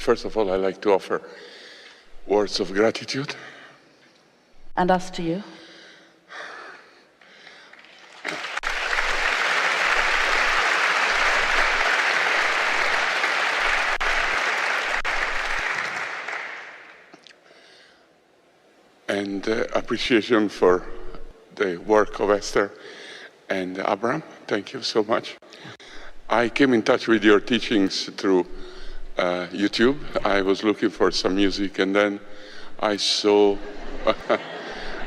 first of all, I'd like to offer words of gratitude. And us to you. And appreciation for the work of Esther and Abraham. Thank you so much. I came in touch with your teachings through YouTube. I was looking for some music, and then I saw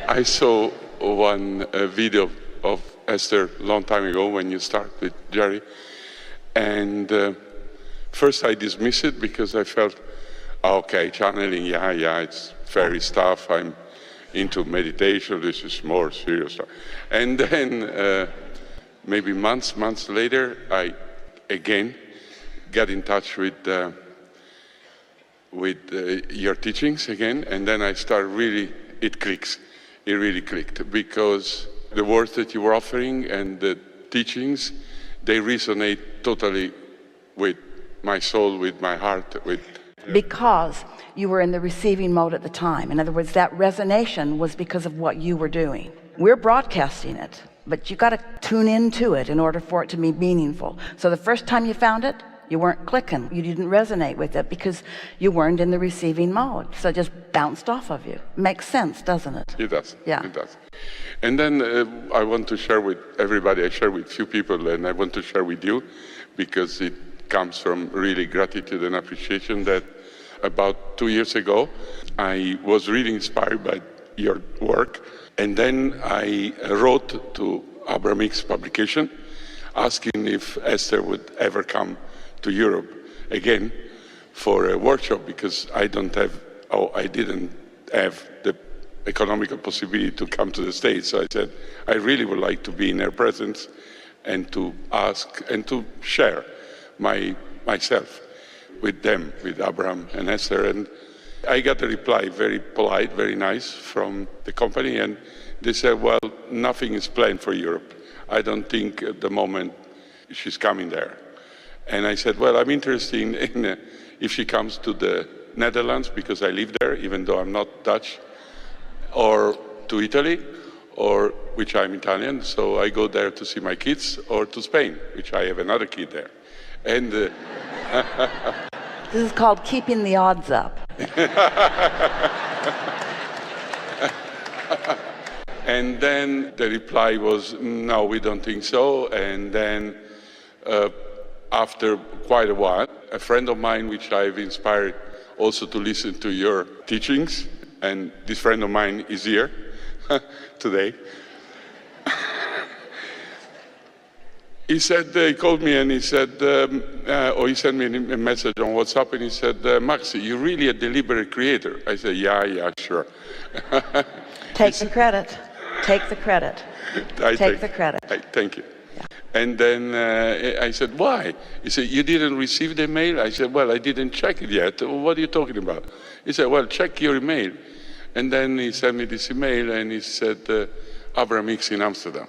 I saw one video of Esther a long time ago when you started with Jerry. And first I dismissed it because I felt, okay, channeling, yeah, it's fairy stuff. I'm into meditation, this is more serious stuff. And then maybe months later, I again got in touch with your teachings again, and then I started really, it really clicked, because the words that you were offering and the teachings, they resonate totally with my soul, with my heart, with... Because you were in the receiving mode at the time. In other words, that resonation was because of what you were doing. We're broadcasting it, but you got to tune into it in order for it to be meaningful. So the first time you found it, you weren't clicking, you didn't resonate with it because you weren't in the receiving mode. So it just bounced off of you. Makes sense, doesn't it? It does. Yeah. It does. And then I want to share with everybody. I share with few people, and I want to share with you because it comes from really gratitude and appreciation that about 2 years ago, I was really inspired by your work. And then I wrote to Esther Hicks publication asking if Esther would ever come to Europe again for a workshop, because I didn't have the economical possibility to come to the States. So I said, I really would like to be in her presence and to ask and to share myself with them, with Abraham and Esther. And I got a reply, very polite, very nice, from the company, and they said, well, nothing is planned for Europe. I don't think at the moment she's coming there. And I said, well, I'm interested in if she comes to the Netherlands, because I live there, even though I'm not Dutch, or to Italy, or which I'm Italian, so I go there to see my kids, or to Spain, which I have another kid there. And this is called keeping the odds up. And then the reply was, no, we don't think so. And then after quite a while, a friend of mine, which I've inspired also to listen to your teachings, and this friend of mine is here today. He said, he called me and he said, or he sent me a message on WhatsApp, and he said, Max, you're really a deliberate creator. I said, yeah, sure. Take the credit. Take the credit. Take the credit. Thank you. Yeah. And then I said, why? He said, you didn't receive the mail? I said, well, I didn't check it yet. What are you talking about? He said, well, check your email. And then he sent me this email, and he said, Esther Hicks in Amsterdam.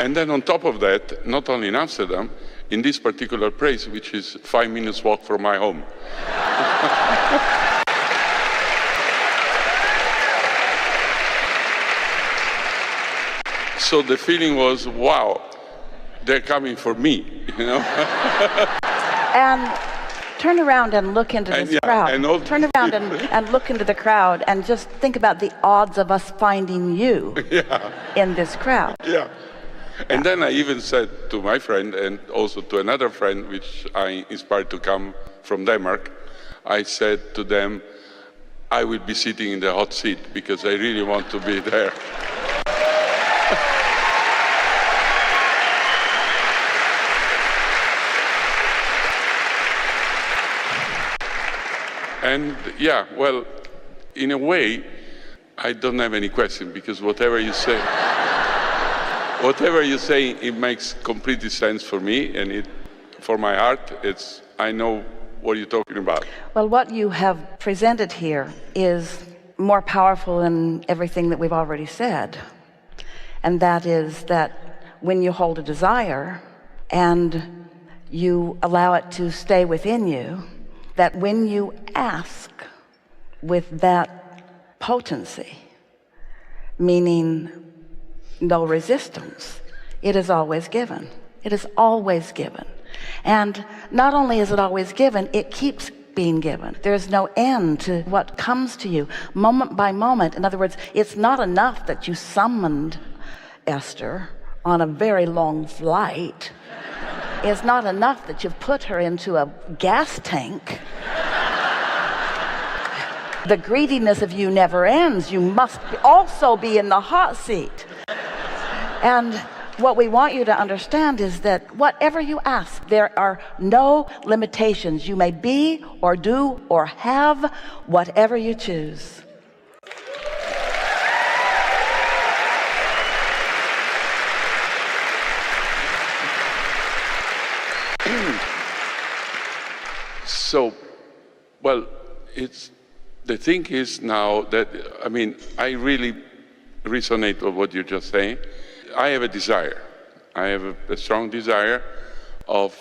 And then on top of that, not only in Amsterdam, in this particular place, which is 5 minutes walk from my home. So the feeling was, wow, they're coming for me, you know? And turn around and look into this crowd. Turn around and look into the crowd and just think about the odds of us finding you in this crowd. Yeah. And then I even said to my friend, and also to another friend, which I inspired to come from Denmark, I said to them, I will be sitting in the hot seat because I really want to be there. And yeah, well, in a way, I don't have any question, because whatever you say, it makes complete sense for me, and for my heart, I know what you're talking about. Well, what you have presented here is more powerful than everything that we've already said. And that is that when you hold a desire and you allow it to stay within you, that when you ask with that potency, meaning no resistance, it is always given. It is always given. And not only is it always given, it keeps being given. There's no end to what comes to you moment by moment. In other words, it's not enough that you summoned Esther on a very long flight. It's not enough that you've put her into a gas tank. The greediness of you never ends. You must also be in the hot seat. And what we want you to understand is that whatever you ask, there are no limitations. You may be or do or have whatever you choose. So, well, the thing is now that, I mean, I really resonate with what you're just saying. I have a desire. I have a strong desire of,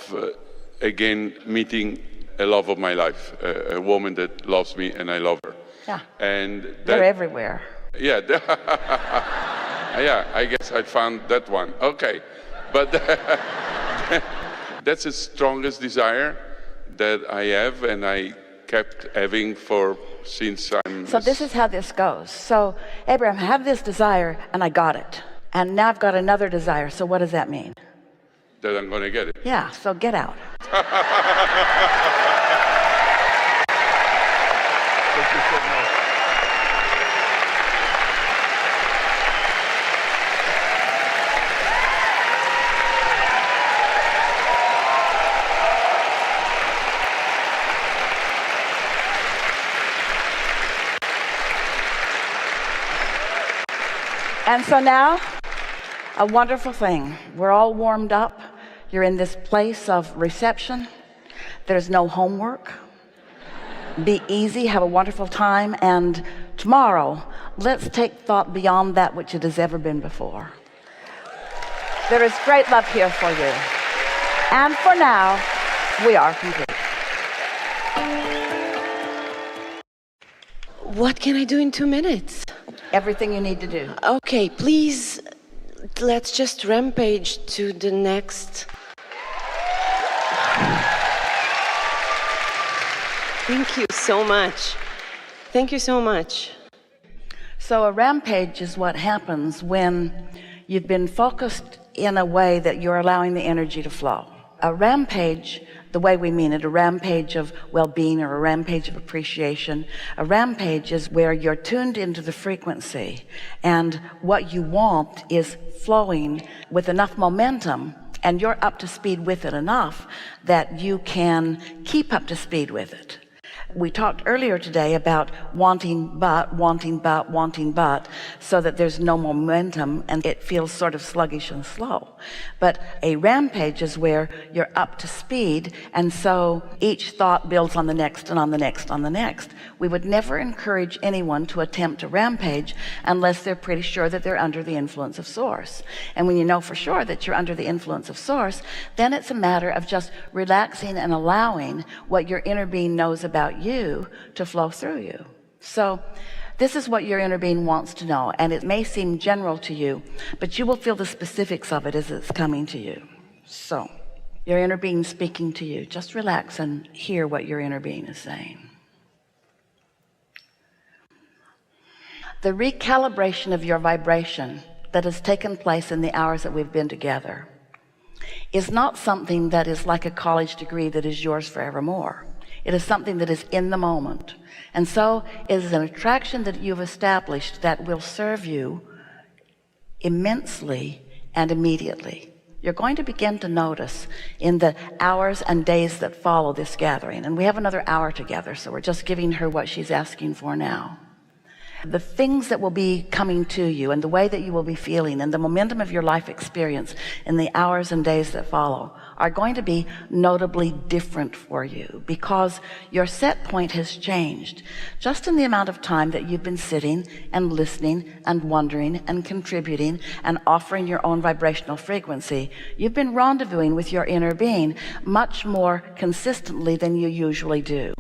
again, meeting a love of my life, a woman that loves me and I love her. Yeah, and they're everywhere. Yeah, yeah, I guess I found that one. Okay, but that's the strongest desire that I have, and I kept having since I'm... So this is how this goes. So Abraham had this desire and I got it. And now I've got another desire. So what does that mean? That I'm going to get it. Yeah, so get out. Thank you so much. And so now, a wonderful thing. We're all warmed up. You're in this place of reception. There's no homework. Be easy, have a wonderful time, and tomorrow, let's take thought beyond that which it has ever been before. There is great love here for you. And for now, we are complete. What can I do in 2 minutes? Everything you need to do. Okay, please, let's just rampage to the next. Thank you so much. Thank you so much. So a rampage is what happens when you've been focused in a way that you're allowing the energy to flow. A rampage, the way we mean it, a rampage of well-being or a rampage of appreciation, a rampage is where you're tuned into the frequency and what you want is flowing with enough momentum and you're up to speed with it enough that you can keep up to speed with it. We talked earlier today about wanting but, so that there's no momentum and it feels sort of sluggish and slow. But a rampage is where you're up to speed, and so each thought builds on the next and on the next on the next. We would never encourage anyone to attempt a rampage unless they're pretty sure that they're under the influence of Source. And when you know for sure that you're under the influence of Source, then it's a matter of just relaxing and allowing what your inner being knows about you to flow through you. So this is what your inner being wants to know, and it may seem general to you, but you will feel the specifics of it as it's coming to you. So your inner being speaking to you. Just relax and hear what your inner being is saying. The recalibration of your vibration that has taken place in the hours that we've been together is not something that is like a college degree that is yours forevermore. It is something that is in the moment. And so it is an attraction that you've established that will serve you immensely and immediately. You're going to begin to notice in the hours and days that follow this gathering, and we have another hour together, so we're just giving her what she's asking for now. The things that will be coming to you and the way that you will be feeling and the momentum of your life experience in the hours and days that follow are going to be notably different for you because your set point has changed. Just in the amount of time that you've been sitting and listening and wondering and contributing and offering your own vibrational frequency, you've been rendezvousing with your inner being much more consistently than you usually do.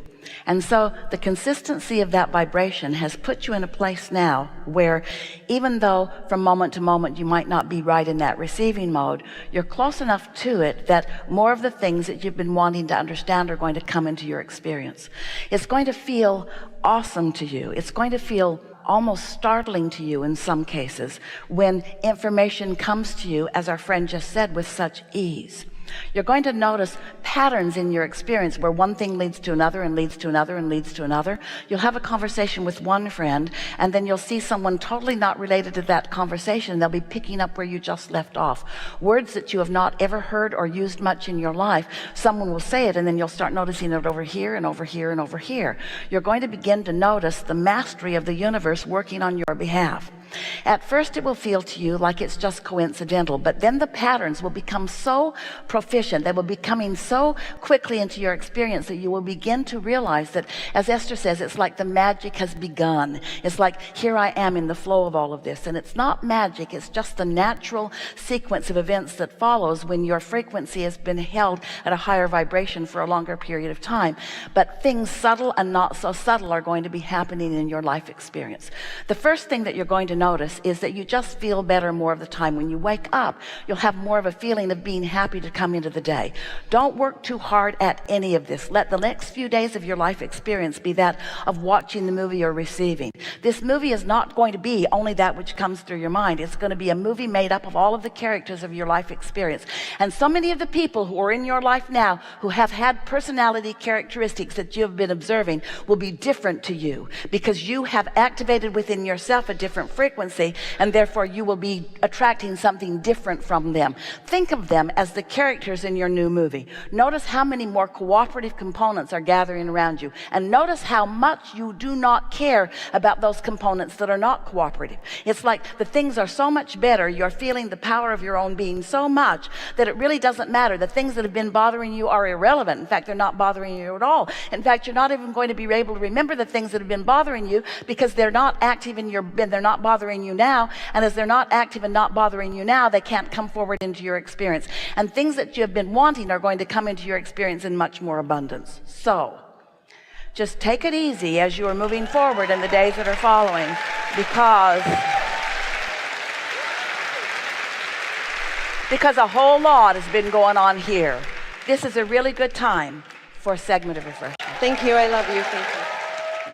And so the consistency of that vibration has put you in a place now where, even though from moment to moment you might not be right in that receiving mode, you're close enough to it that more of the things that you've been wanting to understand are going to come into your experience. It's going to feel awesome to you. It's going to feel almost startling to you in some cases when information comes to you, as our friend just said, with such ease. You're going to notice patterns in your experience where one thing leads to another and leads to another and leads to another. You'll have a conversation with one friend, and then you'll see someone totally not related to that conversation. They'll be picking up where you just left off. Words that you have not ever heard or used much in your life, someone will say it, and then you'll start noticing it over here and over here and over here. You're going to begin to notice the mastery of the universe working on your behalf. At first it will feel to you like it's just coincidental, but then the patterns will become so proficient, they will be coming so quickly into your experience that you will begin to realize that, as Esther says, it's like the magic has begun. It's like, here I am in the flow of all of this. And it's not magic, it's just the natural sequence of events that follows when your frequency has been held at a higher vibration for a longer period of time. But things subtle and not so subtle are going to be happening in your life experience. The first thing that you're going to notice is that you just feel better more of the time. When you wake up, you'll have more of a feeling of being happy to come into the day. Don't work too hard at any of this. Let the next few days of your life experience be that of watching the movie or receiving. This movie is not going to be only that which comes through your mind. It's going to be a movie made up of all of the characters of your life experience. And so many of the people who are in your life now who have had personality characteristics that you have been observing will be different to you because you have activated within yourself a different frequency, and therefore you will be attracting something different from them. Think of them as the characters in your new movie. Notice how many more cooperative components are gathering around you, and notice how much you do not care about those components that are not cooperative. It's like the things are so much better, you're feeling the power of your own being so much that it really doesn't matter. The things that have been bothering you are irrelevant. In fact, they're not bothering you at all. In fact, you're not even going to be able to remember the things that have been bothering you because they're not active in your, they're not bothering you now, and as they're not active and not bothering you now, they can't come forward into your experience. And things that you have been wanting are going to come into your experience in much more abundance. So just take it easy as you are moving forward in the days that are following, because a whole lot has been going on here. This is a really good time for a segment of refreshment. Thank you. I love you. Thank you.